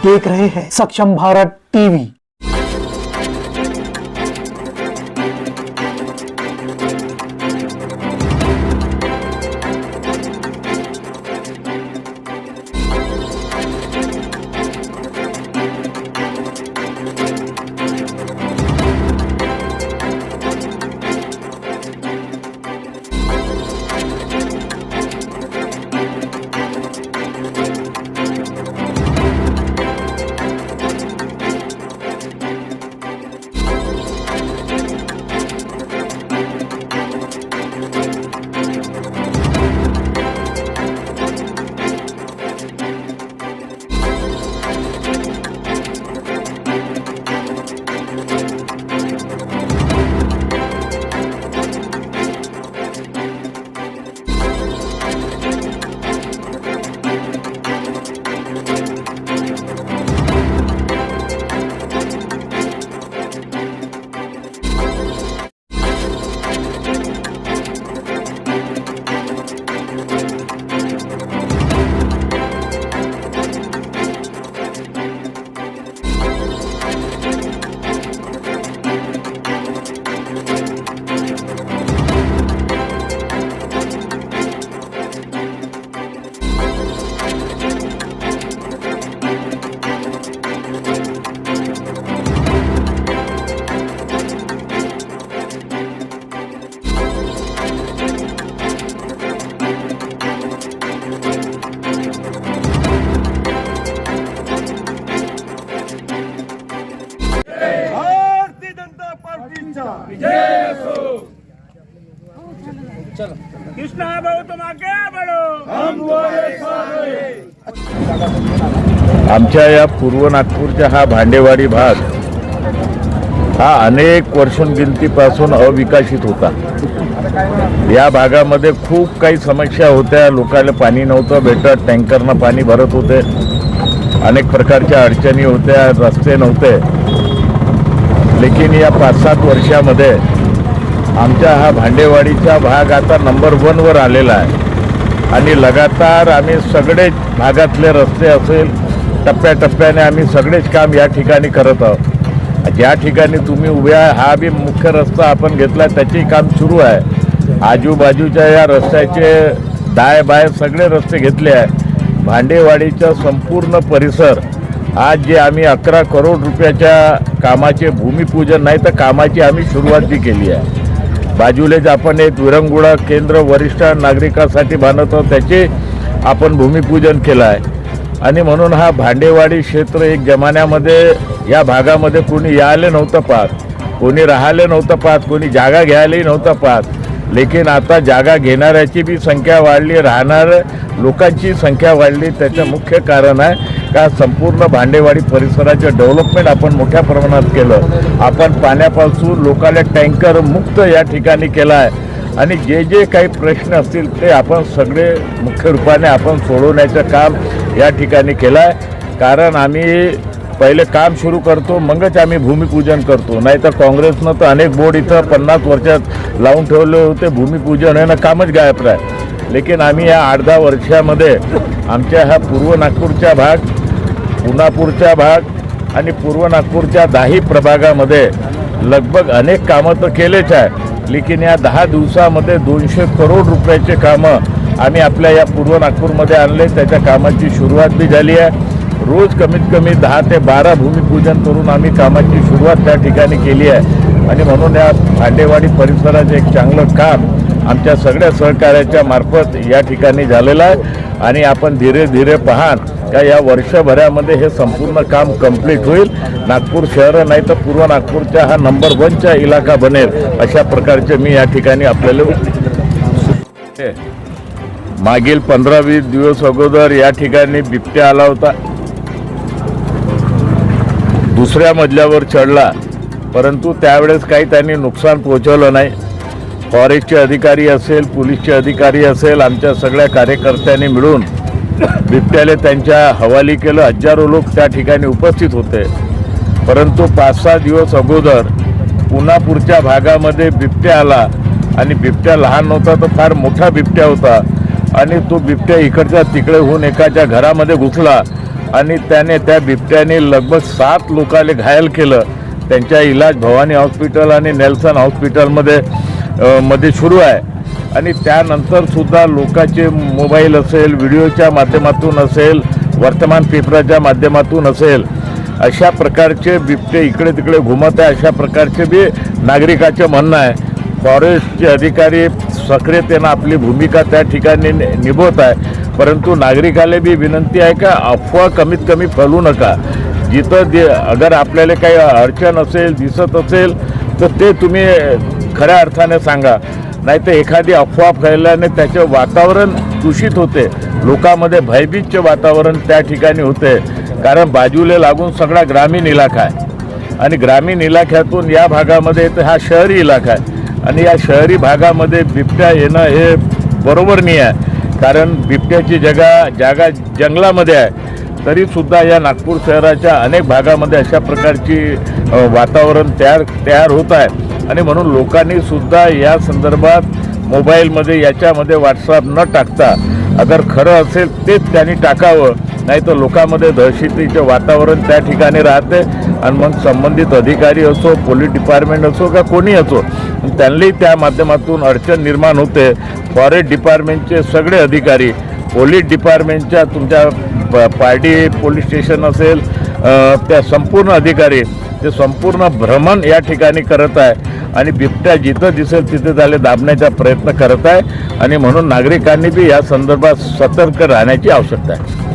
देख रहे हैं सक्षम भारत टीवी। भारतीय जनता पार्टीचा विजय असो। कृष्णा भाऊ तुम आगे बढ़ो, हम तुम्हारे साथ हैं। आमच्या या पूर्व नागपूरचा हा भांडेवाडी भाग हा अनेक वर्षोंगिनतीपासून अविकसित होता। या भागामध्ये खूप काही समस्या होत्या, लोकांना पाणी नव्हतं भेटत, टँकरनं पाणी भरत होते, अनेक प्रकारच्या अडचणी होत्या, रस्ते नव्हते। लेकिन या 5-7 वर्षामध्ये आमचा हा भांडेवाडीचा भाग आता नंबर 1 वर आलेला आहे आणि लगातार आम्ही सगळे भागातले रस्ते असेल टप्प्याटप्प्याने आम्ही सगळेच काम या ठिकाणी करत आहोत। ज्या ठिकाणी तुम्ही उभे आहे हा बी मुख्य रस्ता आपण घेतला, त्याचे काम सुरू आहे। आजूबाजूच्या या रस्त्याचे दाय बाय सगळे रस्ते घेतले आहे। भांडेवाडीचा संपूर्ण परिसर आज जे आम्ही 11 करोड रुपयाच्या कामाचे भूमिपूजन नाही तर कामाची आम्ही सुरुवात बी केली आहे। बाजूलेच आपण एक विरंगुळा केंद्र वरिष्ठ नागरिकांसाठी बांधत आहोत, त्याचे आपण भूमिपूजन केलं आहे। आणि म्हणून हा भांडेवाडी क्षेत्र एक जमान्यामध्ये या भागामध्ये कोणी यायला नव्हतं पाहत, कोणी राहायला नव्हतं पाहत, कोणी जागा घ्यायलाही नव्हतं पाहत। लेकिन आता जागा घेणाऱ्याची बी संख्या वाढली, राहणार लोकांची संख्या वाढली। त्याचं मुख्य कारण आहे का संपूर्ण भांडेवाडी परिसराचं डेव्हलपमेंट आपण मोठ्या प्रमाणात केलं। आपण पाण्यापासून लोकांना टँकर मुक्त या ठिकाणी केला आहे आणि जे जे काही प्रश्न असतील ते आपण सगळे मुख्य रूपाने आपण सोडवण्याचं काम या ठिकाणी केलं आहे। कारण आम्ही पहिले काम सुरू करतो मगच आम्ही भूमिपूजन करतो, नाही तर काँग्रेसनं तर अनेक बोर्ड इथं 50 वर्षात लावून ठेवले होते, भूमिपूजन आहे ना कामच गायब आहे। लेकिन आम्ही या 8-10 वर्षामध्ये आमच्या हा पूर्व नागपूरचा भाग, पुनापूरचा भाग आणि पूर्व नागपूरच्या 10 प्रभागामध्ये लगभग अनेक कामं तर केलेच आहे। लेकिन या 10 दिवसामध्ये 200 करोड रुपयाचे कामं आम्ही आपल्या या पूर्व नागपूरमध्ये आणले, त्याच्या कामाची सुरुवात बी झाली आहे। रोज कमीत कमी 10 ते 12 भूमिपूजन करून आम्ही कामाची सुरुवात त्या ठिकाणी केली आहे। आणि म्हणून या भांडेवाडी परिसराचं एक चांगलं काम आमच्या सगळ्या सहकार्याच्या मार्फत या ठिकाणी झालेलं आहे आणि आपण धीरे धीरे पाहान का या वर्षभरामध्ये हे संपूर्ण काम कंप्लीट होईल। नागपूर शहर नाही तर पूर्व नागपूरचा हा नंबर 1चा इलाका बनेल, अशा प्रकारचे मी या ठिकाणी आपल्याला मागील 15-20 दिवस अगोदर या ठिकाणी बिबट्या आला होता, दुसऱ्या मजल्यावर चढला, परंतु त्यावेळेस काही त्यांनी नुकसान पोहोचवलं नाही। फॉरेस्टचे अधिकारी असेल, पोलीसचे अधिकारी असेल, आमच्या सगळ्या कार्यकर्त्यांनी मिळून बिबट्याला त्यांच्या हवाली केलं। हजारो लोक त्या ठिकाणी उपस्थित होते, परंतु 5-6 दिवस अगोदर पुनापूरच्या भागामध्ये बिबट्या आला आणि बिबट्या लहान नव्हता तर फार मोठा बिबट्या होता आणि तो बिबट्या इकडच्या तिकडे होऊन एकाच्या घरामध्ये घुसला आणि त्या बिबट्याने लगभग 7 लोकांना घायल केलं. त्यांचा इलाज भवानी हॉस्पिटल आणि नेल्सन हॉस्पिटलमध्ये सुरू आहे. आणि त्यानंतर सुद्धा लोकांचे मोबाईल असेल, व्हिडिओच्या माध्यमातून असेल, वर्तमान पेपराच्या माध्यमातून असेल, अशा प्रकारचे बिबटे इकडे तिकडे घुमत आहे. अशा प्रकारचे बी नागरिकाचं म्हणणं आहे. फॉरेस्टचे अधिकारी सक्रियतेनं आपली भूमिका त्या ठिकाणी निभवत आहे. परंतु नागरिकाला बी विनंती आहे का अफवा कमीत कमी फैलू नका. जिथं अगर आपल्याला काही अडचण असेल, दिसत असेल तर ते तुम्ही खऱ्या अर्थाने सांगा. नाही तर एखादी अफवा फैलल्याने त्याचे वातावरण दूषित होते, लोकांमध्ये भयभीतचे वातावरण त्या ठिकाणी होते. कारण बाजूला लागून सगळा ग्रामीण इलाका आहे आणि ग्रामीण इलाक्यातून या भागामध्ये तर हा शहरी इलाका आहे. आणि या शहरी भागामध्ये बिबट्या येणं हे बरोबर नाही आहे. कारण बिबट्याची जागा जंगलामध्ये आहे. तरीसुद्धा या नागपूर शहराच्या अनेक भागामध्ये अशा प्रकारची वातावरण तयार होत आहे. आणि म्हणून लोकांनी सुद्धा या संदर्भात मोबाईलमध्ये याच्यामध्ये व्हॉट्सअप न टाकता अगर खरं असेल तेच त्यांनी टाकावं. नाही तर लोकांमध्ये दहशतीचे वातावरण त्या ठिकाणी राहते. आणि मग संबंधित अधिकारी असो, पोलीस डिपार्टमेंट असो का कोणी असो, त्यांनाही त्या माध्यमातून अडचण निर्माण होते. फॉरेस्ट डिपार्टमेंटचे सगळे अधिकारी, पोलीस डिपार्टमेंटच्या तुमच्या पार्टी पोलीस स्टेशन असेल, त्या संपूर्ण अधिकारी ते संपूर्ण भ्रमण या ठिकाणी करत आहे. आणि बिबट्या जिथं दिसेल तिथे त्याला दाबण्याचा प्रयत्न करत आहे. आणि म्हणून नागरिकांनी बी या संदर्भात सतर्क राहण्याची आवश्यकता आहे.